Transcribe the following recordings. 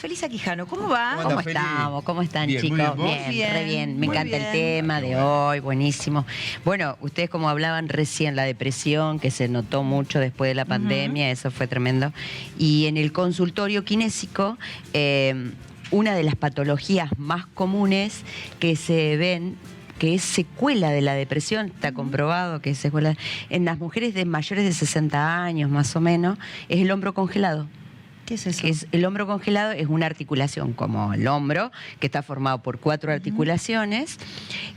Felisa Quijano, ¿cómo va? ¿Cómo estamos? ¿Cómo están, Bien, chicos? muy bien, Bien, re bien. Me encanta el tema de hoy, buenísimo. Bueno, ustedes como hablaban recién, la depresión, que se notó mucho después de la pandemia, eso fue tremendo. Y en el consultorio kinésico, una de las patologías más comunes que se ven, que es secuela de la depresión, está comprobado que es secuela, en las mujeres de mayores de 60 años más o menos, es el hombro congelado. ¿Qué es eso? El hombro congelado es una articulación como el hombro, que está formado por 4 articulaciones,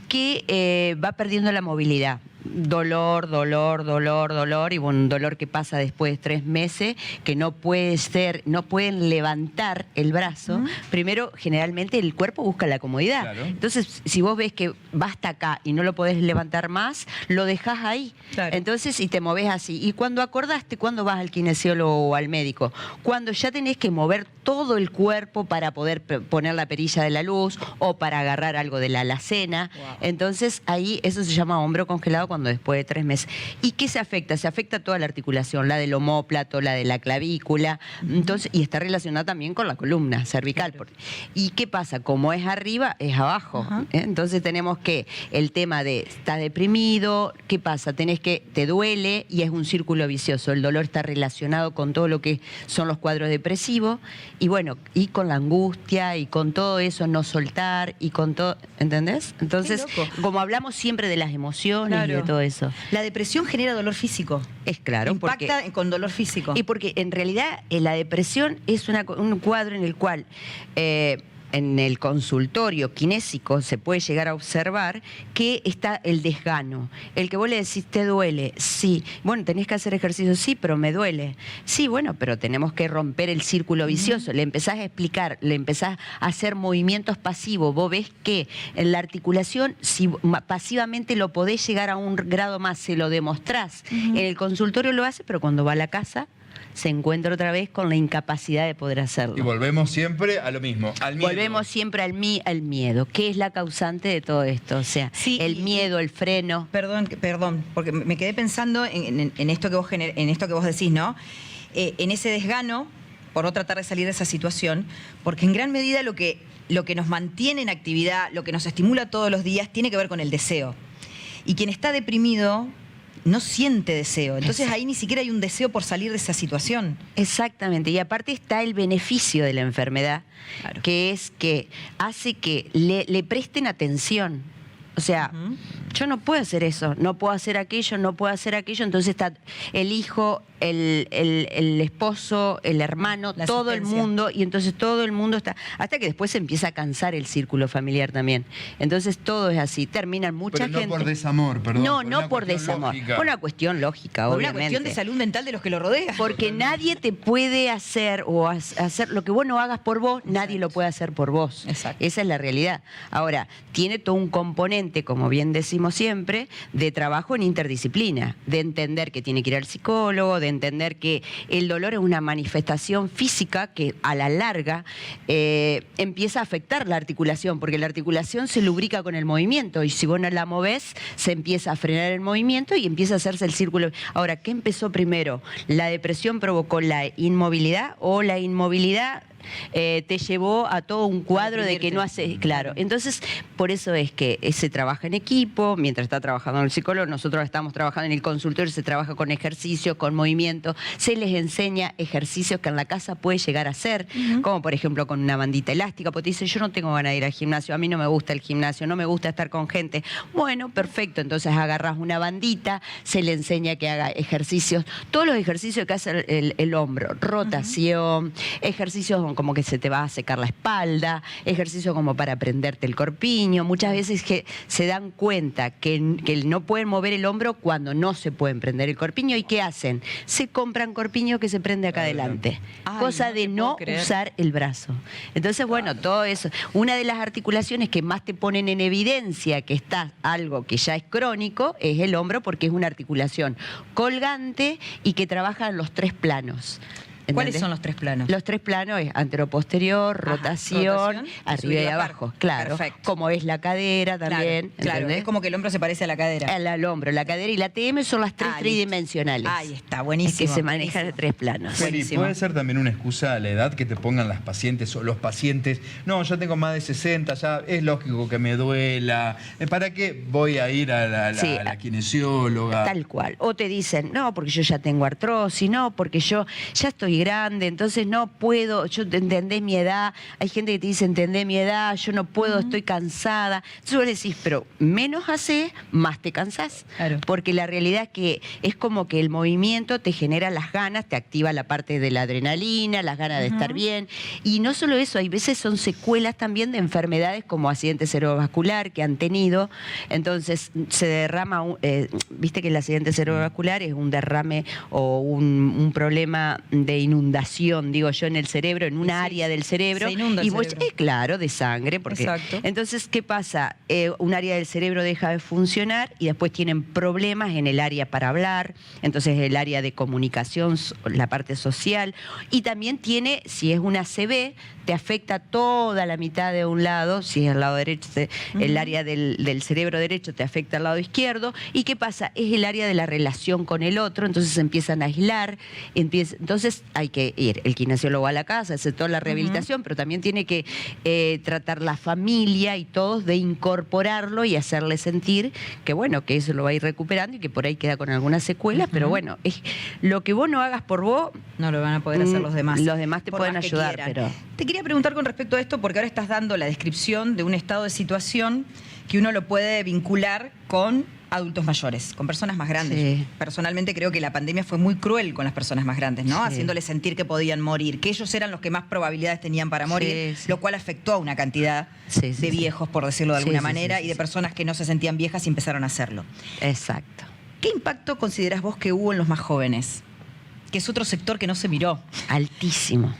que va perdiendo la movilidad. Dolor, y bueno, un dolor que pasa después de 3 meses, que no pueden levantar el brazo. Primero, generalmente el cuerpo busca la comodidad. Claro. Entonces, si vos ves que va hasta acá y no lo podés levantar más, lo dejás ahí. Claro. Entonces, y te movés así. Y cuando acordaste, ¿cuándo vas al kinesiólogo o al médico? Cuando ya tenés que mover todo el cuerpo para poder poner la perilla de la luz o para agarrar algo de la alacena. Wow. Entonces, ahí eso se llama hombro congelado cuando después de 3 meses. ¿Y qué se afecta? Se afecta toda la articulación, la del omóplato, la de la clavícula, entonces, y está relacionada también con la columna cervical. Claro. ¿Y qué pasa? Como es arriba, es abajo. Entonces tenemos que el tema de estás deprimido, ¿qué pasa? Te duele y es un círculo vicioso. El dolor está relacionado con todo lo que son los cuadros depresivos y bueno, y con la angustia y con todo eso, no soltar y con todo, ¿entendés? Entonces, como hablamos siempre de las emociones, claro, y de todo eso. La depresión genera dolor físico. Es claro. Impacta con dolor físico. Y porque en realidad la depresión es un cuadro en el cual en el consultorio kinésico se puede llegar a observar que está el desgano. El que vos le decís, ¿te duele? Sí. Bueno, tenés que hacer ejercicio. Sí, pero me duele. Sí, bueno, pero tenemos que romper el círculo vicioso. Le empezás a explicar, le empezás a hacer movimientos pasivos. Vos ves que en la articulación, si pasivamente lo podés llegar a un grado más, se lo demostrás. En el consultorio lo hace, pero cuando va a la casa se encuentra otra vez con la incapacidad de poder hacerlo. Y volvemos siempre a lo mismo, al miedo. Volvemos siempre al miedo. ¿Qué es la causante de todo esto? O sea, sí, el miedo, el freno. Perdón, porque me quedé pensando en esto que vos decís, ¿no? En ese desgano por tratar de salir de esa situación, porque en gran medida lo que nos mantiene en actividad, lo que nos estimula todos los días, tiene que ver con el deseo. Y quien está deprimido no siente deseo. Entonces ahí ni siquiera hay un deseo por salir de esa situación. Exactamente. Y aparte está el beneficio de la enfermedad, claro, que es que hace que le presten atención. O sea, yo no puedo hacer eso, no puedo hacer aquello, no puedo hacer aquello. Entonces está el hijo, el esposo, el hermano, todo el mundo, y entonces todo el mundo está, hasta que después se empieza a cansar el círculo familiar también. Entonces todo es así, terminan mucha gente. No por desamor, perdón. No por desamor, por una cuestión lógica, por obviamente. Una cuestión de salud mental de los que lo rodean. Porque nadie te puede hacer hacer lo que vos no hagas por vos, nadie lo puede hacer por vos. Exacto. Esa es la realidad. Ahora, tiene todo un componente, como bien decimos siempre, de trabajo en interdisciplina, de entender que tiene que ir al psicólogo, de entender que el dolor es una manifestación física que a la larga empieza a afectar la articulación, porque la articulación se lubrica con el movimiento y si vos no la movés, se empieza a frenar el movimiento y empieza a hacerse el círculo. Ahora, ¿qué empezó primero? ¿La depresión provocó la inmovilidad o la inmovilidad te llevó a todo un cuadro de que no hace, claro? Entonces, por eso es que se trabaja en equipo, mientras está trabajando el psicólogo, nosotros estamos trabajando en el consultorio, se trabaja con ejercicios, con movimiento, se les enseña ejercicios que en la casa puede llegar a hacer, como por ejemplo con una bandita elástica, porque te dice, yo no tengo ganas de ir al gimnasio, a mí no me gusta el gimnasio, no me gusta estar con gente. Bueno, perfecto, entonces agarras una bandita, se le enseña que haga ejercicios, todos los ejercicios que hace el hombro, rotación, ejercicios como que se te va a secar la espalda, ejercicio como para prenderte el corpiño. Muchas veces que se dan cuenta que no pueden mover el hombro cuando no se pueden prender el corpiño. ¿Y qué hacen? Se compran corpiño que se prende acá adelante. Cosa de no usar el brazo. Entonces, bueno, todo eso. Una de las articulaciones que más te ponen en evidencia que está algo que ya es crónico es el hombro, porque es una articulación colgante y que trabaja en los 3 planos. ¿Cuáles ¿entendés? son los 3 planos? Los 3 planos es anteroposterior, Ajá, rotación, rotación, arriba subir y y bajar. abajo, claro. Perfecto. Como es la cadera también, Claro, ¿entendés? es como que el hombro se parece a la cadera. Al hombro, la cadera y la TM son las 3 Ah, listo. tridimensionales. Ahí está, buenísimo. Es que se manejan de buenísimo. 3 planos. Feli, Buenísimo. ¿puede ser también una excusa a la edad que te pongan las pacientes o los pacientes? No, yo tengo más de 60, ya es lógico que me duela. ¿Para qué voy a ir a Sí, la kinesióloga? Tal cual. O te dicen, no, porque yo ya tengo artrosis, no, porque yo ya estoy grande, entonces no puedo, yo entendés mi edad. Hay gente que te dice, entendés mi edad, yo no puedo, estoy cansada. Entonces vos le decís, pero menos haces, más te cansás. Claro. Porque la realidad es que es como que el movimiento te genera las ganas, te activa la parte de la adrenalina, las ganas de estar bien. Y no solo eso, hay veces son secuelas también de enfermedades como accidente cerebrovascular que han tenido. Entonces se derrama, viste que el accidente cerebrovascular es un derrame o un problema de inundación, digo yo, en el cerebro, en una área del cerebro. Se inunda el y vos, cerebro. claro, de sangre. Porque, Exacto. entonces, ¿qué pasa? Un área del cerebro deja de funcionar y después tienen problemas en el área para hablar, entonces el área de comunicación, la parte social, y también tiene, si es una ACV, te afecta toda la mitad de un lado, si es el lado derecho, el área del cerebro derecho te afecta al lado izquierdo, y ¿qué pasa? Es el área de la relación con el otro, entonces se empiezan a aislar, entonces hay que ir el kinesiólogo a la casa, hacer toda la rehabilitación, pero también tiene que tratar la familia y todos de incorporarlo y hacerle sentir que bueno, que eso lo va a ir recuperando y que por ahí queda con algunas secuelas, pero bueno, es lo que vos no hagas por vos, No lo van a poder hacer los demás. los demás te por pueden más que ayudar, quieran. pero... Te quería preguntar con respecto a esto, porque ahora estás dando la descripción de un estado de situación que uno lo puede vincular con adultos mayores, con personas más grandes. Sí. Personalmente creo que la pandemia fue muy cruel con las personas más grandes, ¿no? Sí. Haciéndoles sentir que podían morir, que ellos eran los que más probabilidades tenían para morir, Sí. lo cual afectó a una cantidad Sí, sí, de sí. viejos, por decirlo de Sí, alguna sí, manera, sí, sí, y de sí. personas que no se sentían viejas y empezaron a hacerlo. Exacto. ¿Qué impacto considerás vos que hubo en los más jóvenes? Que es otro sector que no se miró. Altísimo.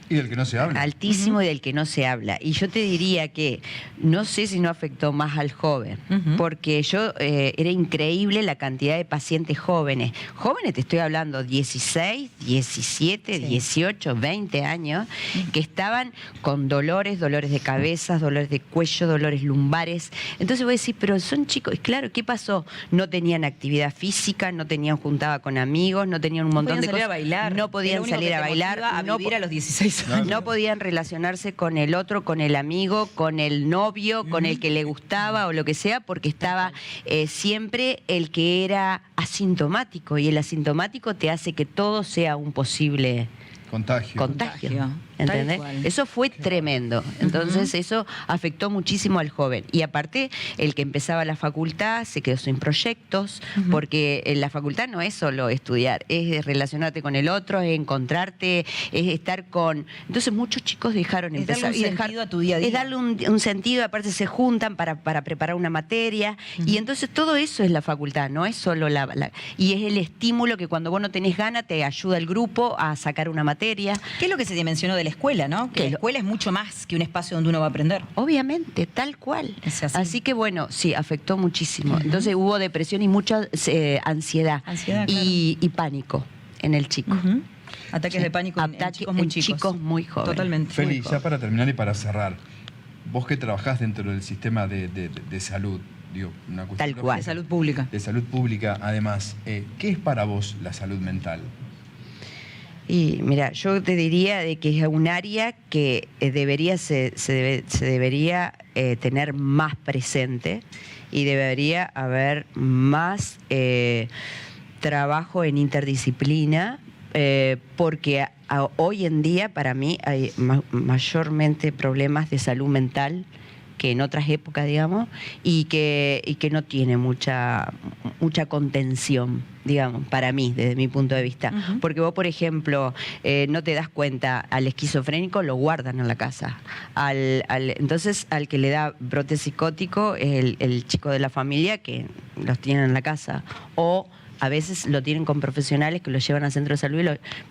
Y del que no se habla. Altísimo y del que no se habla. Y yo te diría que no sé si no afectó más al joven, porque era increíble la cantidad de pacientes jóvenes. Jóvenes, te estoy hablando, 16, 17, Sí. 18, 20 años, que estaban con dolores de cabeza, dolores de cuello, dolores lumbares. Entonces vos decís, pero son chicos. Y claro, ¿qué pasó? No tenían actividad física, no tenían juntada con amigos, no tenían un montón de salir cosas. a bailar. No podían salir a bailar. A no vivir a los 16 años. no podían relacionarse con el otro, con el amigo, con el novio, con el que le gustaba o lo que sea, porque estaba siempre el que era asintomático, y el asintomático te hace que todo sea un posible Contagio. contagio. Tal ¿Entendés? cual. Eso fue tremendo. Entonces eso afectó muchísimo al joven. Y aparte, el que empezaba la facultad se quedó sin proyectos, porque en la facultad no es solo estudiar, es relacionarte con el otro, es encontrarte, es estar con... Entonces muchos chicos dejaron Es darle empezar. un sentido a tu día a día. Es darle un sentido, aparte se juntan para preparar una materia. Y entonces todo eso es la facultad, no es solo y es el estímulo que cuando vos no tenés gana te ayuda el grupo a sacar una materia. ¿Qué es lo que se mencionó de la escuela, no? Que la escuela es mucho más que un espacio donde uno va a aprender. Obviamente, tal cual. Es así. Que bueno, sí, afectó muchísimo. Entonces hubo depresión y mucha ansiedad, Ansiedad, y pánico en el chico. Ataques Sí. de pánico en Ataque chicos muy en chicos. chicos muy jóvenes. Totalmente. Feli, Muy ya para terminar y para cerrar, vos que trabajás dentro del sistema de salud, digo, una cuestión Tal cual. De salud pública. de salud pública, además, ¿qué es para vos la salud mental? Y mira, yo te diría de que es un área que debería se debería tener más presente, y debería haber más trabajo en interdisciplina, porque hoy en día para mí hay mayormente problemas de salud mental que en otras épocas, digamos, y que no tiene mucha contención, digamos, para mí, desde mi punto de vista. Porque vos, por ejemplo, no te das cuenta, al esquizofrénico lo guardan en la casa. Entonces, al que le da brote psicótico es el chico de la familia que los tiene en la casa. O a veces lo tienen con profesionales que lo llevan al centro de salud,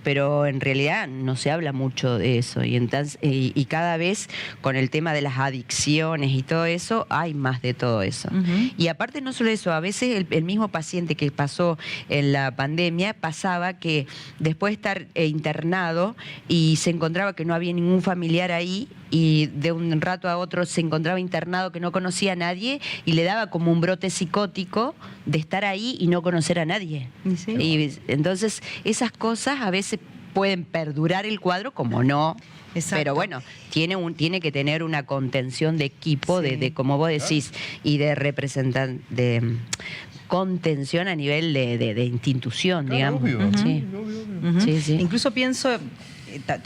pero en realidad no se habla mucho de eso. Y, entonces, y cada vez con el tema de las adicciones y todo eso, hay más de todo eso. Y aparte no solo eso, a veces el mismo paciente que pasó en la pandemia pasaba que después de estar internado y se encontraba que no había ningún familiar ahí, y de un rato a otro se encontraba internado que no conocía a nadie y le daba como un brote psicótico de estar ahí y no conocer a nadie. ¿Sí? Y entonces esas cosas a veces pueden perdurar el cuadro como no. Exacto. Pero bueno, tiene que tener una contención de equipo, Sí. de como vos decís, y de representar, de contención a nivel de institución, Claro, digamos. obvio. Sí. Ujú. Sí, sí. Incluso pienso,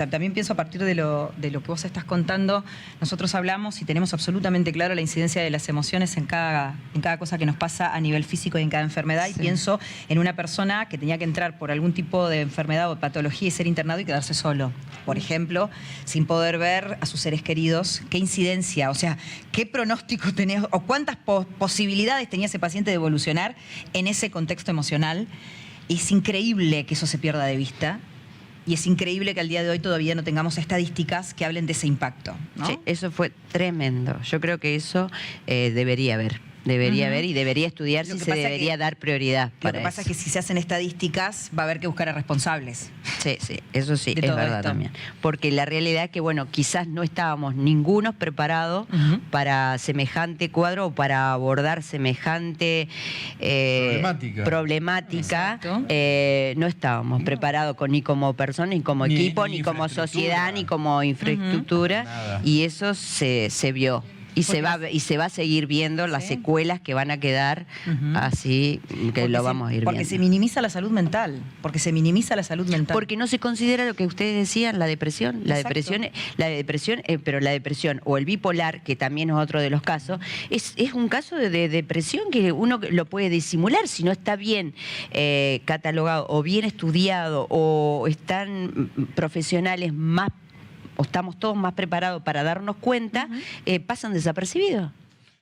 también pienso a partir de lo que vos estás contando, nosotros hablamos y tenemos absolutamente claro la incidencia de las emociones en cada cosa que nos pasa a nivel físico y en cada enfermedad. Sí. Y pienso en una persona que tenía que entrar por algún tipo de enfermedad o patología y ser internado y quedarse solo, por ejemplo, sin poder ver a sus seres queridos. ¿Qué incidencia? O sea, ¿qué pronóstico tenía o cuántas posibilidades tenía ese paciente de evolucionar en ese contexto emocional? Y es increíble que eso se pierda de vista. Y es increíble que al día de hoy todavía no tengamos estadísticas que hablen de ese impacto, ¿no? Sí, eso fue tremendo. Yo creo que eso debería haber. Debería haber y debería estudiarse Lo y que se pasa debería que- dar prioridad Lo para que pasa es eso. que si se hacen estadísticas va a haber que buscar a responsables. Sí, sí, eso sí, de es todo verdad esto. también. Porque la realidad es que, bueno, quizás no estábamos ninguno preparados para semejante cuadro o para abordar semejante problemática. Exacto. No estábamos preparados ni como personas, ni como Ni- equipo, ni ni como infraestructura. sociedad, ni como infraestructura. Nada. Y eso se vio. Y se va a seguir viendo las Sí. secuelas que van a quedar así, que Porque lo vamos a ir porque viendo. se minimiza la salud mental. Porque se minimiza la salud mental. Porque no se considera lo que ustedes decían, la depresión. Pero la depresión o el bipolar, que también es otro de los casos, es un caso de depresión que uno lo puede disimular si no está bien catalogado o bien estudiado o están profesionales más o estamos todos más preparados para darnos cuenta, pasan desapercibidos.